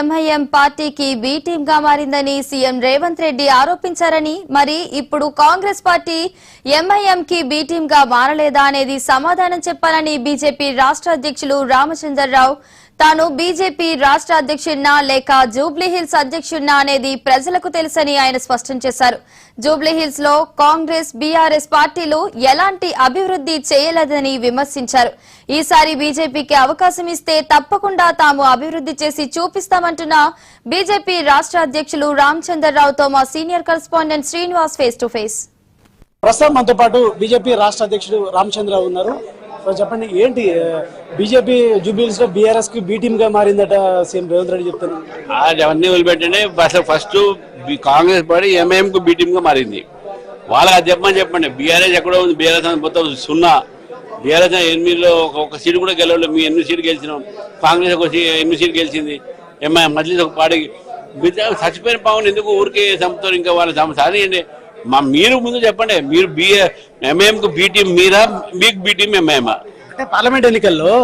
MIM పార్టీకి B team గా మారిందని సీఎం రేవంత్ రెడ్డి ఆరోపించారని, మరి ఇప్పుడు కాంగ్రెస్ పార్టీ ఎంఐఎం కి బి టీమ్ గా మారలేదా అనేది సమాధానం చెప్పాలని బీజేపీ రాష్ట్ర అధ్యక్షులు రామచంద్రరావు తాను బీజేపీ రాష్ట్ర అధ్యక్షుడినా లేక జూబ్లీహిల్స్ అధ్యక్షుడినా అనేది ప్రజలకు తెలుసని ఆయన స్పష్టం చేశారు. జూబ్లీహిల్స్ లో కాంగ్రెస్ బీఆర్ఎస్ పార్టీలు ఎలాంటి అభివృద్ధి చేయలేదని విమర్శించారు. ఈసారి బీజేపీకి అవకాశం ఇస్తే తప్పకుండా తాము అభివృద్ధి చేసి చూపిస్తామంటున్న బీజేపీ రాష్ట్ర అధ్యక్షులు రామచంద్రరావుతో మా senior correspondent Srinivas face to face. ప్రస్తుతం మనతో పాటు బీజేపీ రాష్ట్ర అధ్యక్షుడు రామచంద్రరావు ఉన్నారు. చెప్పండి, ఏంటి బీజేపీ జూబ్లీహిల్స్ లో బీఆర్ఎస్ కి బి టీమ్ గా మారిందట సీఎం రేవంత్ రెడ్డి చెప్తారు. అవన్నీ వదిలిపెట్టండి. అసలు ఫస్ట్ కాంగ్రెస్ పార్టీ ఎంఐఎం కు బి టీమ్ గా మారింది. వాళ్ళకి అది చెప్పండి. బీఆర్ఎస్ ఎక్కడో ఉంది, బీఆర్ఎస్ మొత్తం 0. బీఆర్ఎస్ 8లో ఒక సీటు కూడా గెలవలేదు. మీ 8 సీట్లు గెలిచినాం. కాంగ్రెస్ ఒక 8 సీట్లు గెలిచింది. ఎంఐఎం మధ్యలో ఒక పార్టీకి చచ్చిపోయిన పావును ఎందుకు ఊరికే చంపుతారు? ఇంకా వాళ్ళ సాధించండి. మీరు ముందు చెప్పండి, మీరు ఎంఐఎం కు బి టీమ్ మీరా, మీకు బి టీమ్ ఎంఐఎం? అంటే పార్లమెంట్ ఎన్నికల్లో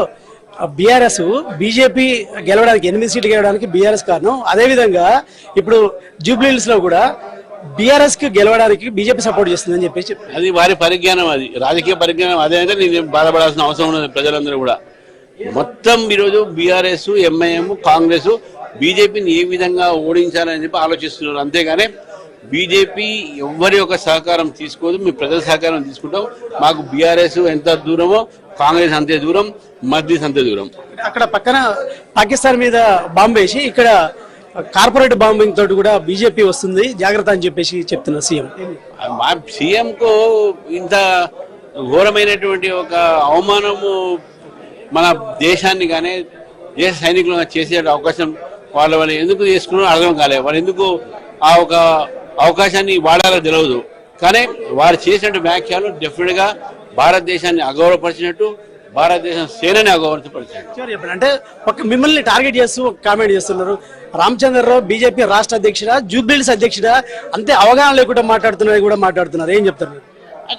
బీఆర్ఎస్ బీజేపీ గెలవడానికి 8 సీట్లు గెలవడానికి బీఆర్ఎస్ కారణం. అదేవిధంగా ఇప్పుడు జూబ్లీహిల్స్ లో కూడా బీఆర్ఎస్ కి గెలవడానికి బీజేపీ సపోర్ట్ చేస్తుందని చెప్పేసి అది వారి పరిజ్ఞానం, అది రాజకీయ పరిజ్ఞానం. అదే అంటే నేను బాధపడాల్సిన అవసరం ఉన్నది. ప్రజలందరూ కూడా మొత్తం ఈరోజు బీఆర్ఎస్, ఎంఐఎం, కాంగ్రెస్ బీజేపీని ఏ విధంగా ఓడించాలని చెప్పి ఆలోచిస్తున్నారు. అంతేగాని బీజేపీ ఎవరి యొక్క సహకారం తీసుకోదు. మీ ప్రజల సహకారం తీసుకుంటాం. మాకు బీఆర్ఎస్ ఎంత దూరమో కాంగ్రెస్ అంతే దూరం, మధ్యస్ అంతే దూరం. అక్కడ పక్కన పాకిస్తాన్ మీద బాంబు వేసి ఇక్కడ కార్పొరేట్ బాంబింగ్ తోటి కూడా బీజేపీ వస్తుంది, జాగ్రత్త అని చెప్పేసి చెప్తున్నారు సీఎం. మా సీఎం కు ఇంత ఘోరమైనటువంటి ఒక అవమానము మన దేశాన్ని కానీ దేశ సైనికులు చేసే అవకాశం వాళ్ళు ఎందుకు చేసుకున్నారో అర్థం కాలేదు. వాళ్ళు ఎందుకు ఆ ఒక అవకాశాన్ని వాడాలో తెలియదు. కానీ వారు చేసినట్టు వ్యాఖ్యలు డెఫినెట్ గా భారతదేశాన్ని అగౌరవపరిచినట్టు, భారతదేశం సేనని అగౌరవపరిచినట్టు. అంటే మిమ్మల్ని టార్గెట్ చేస్తూ కామెంట్ చేస్తున్నారు. రామచంద్రరావు బీజేపీ రాష్ట్ర అధ్యక్షుడా, జూబ్లీహిల్స్ అధ్యక్షుడా, అంతే అవగాహన లేకుండా మాట్లాడుతున్నారు కూడా మాట్లాడుతున్నారు. ఏం చెప్తారు?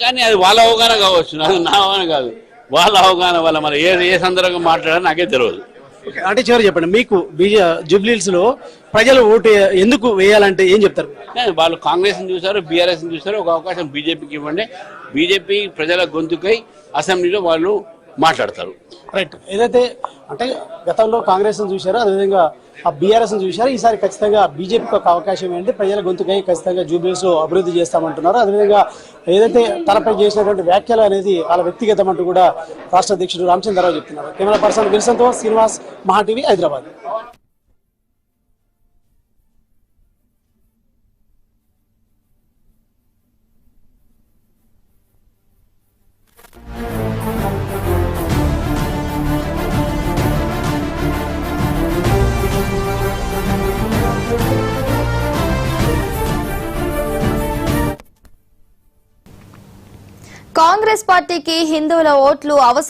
కానీ అది వాళ్ళ అవగాహన కావచ్చు, అది నా అవగాహన కాదు. వాళ్ళ అవగాహన వల్ల మరి ఏ సందర్భంగా మాట్లాడాలో నాకే తెలియదు. అంటే చివరి చెప్పండి, మీకు జూబ్లీహిల్స్ లో ప్రజలు ఓటు ఎందుకు వేయాలంటే ఏం చెప్తారు? వాళ్ళు కాంగ్రెస్ ని చూసారు, బీఆర్ఎస్ ని చూసారు. ఒక అవకాశం బీజేపీకి ఇవ్వండి. బీజేపీ ప్రజల గొంతుకై అసెంబ్లీలో వాళ్ళు మాట్లాడతారు. రైట్. ఏదైతే అంటే గతంలో కాంగ్రెస్ ని చూశారో అదేవిధంగా ఆ బీఆర్ఎస్ ని చూశారు. ఈసారి ఖచ్చితంగా బీజేపీకి ఒక అవకాశం ఏంటి, ప్రజల గొంతుకై ఖచ్చితంగా జూబ్లీహిల్స్ లో అభివృద్ధి చేస్తామంటున్నారు. అదేవిధంగా ఏదైతే తనపై చేసినటువంటి వ్యాఖ్యలు అనేది వాళ్ళ వ్యక్తిగతం అంటూ కూడా రాష్ట్ర అధ్యక్షుడు రామచంద్రరావు చెప్తున్నారు. కెమెరా పర్సన్ విల్సన్ తో శ్రీనివాస్, మహా టీవీ, హైదరాబాద్. కాంగ్రెస్ పార్టీకి హిందువుల ఓట్లు అవసరం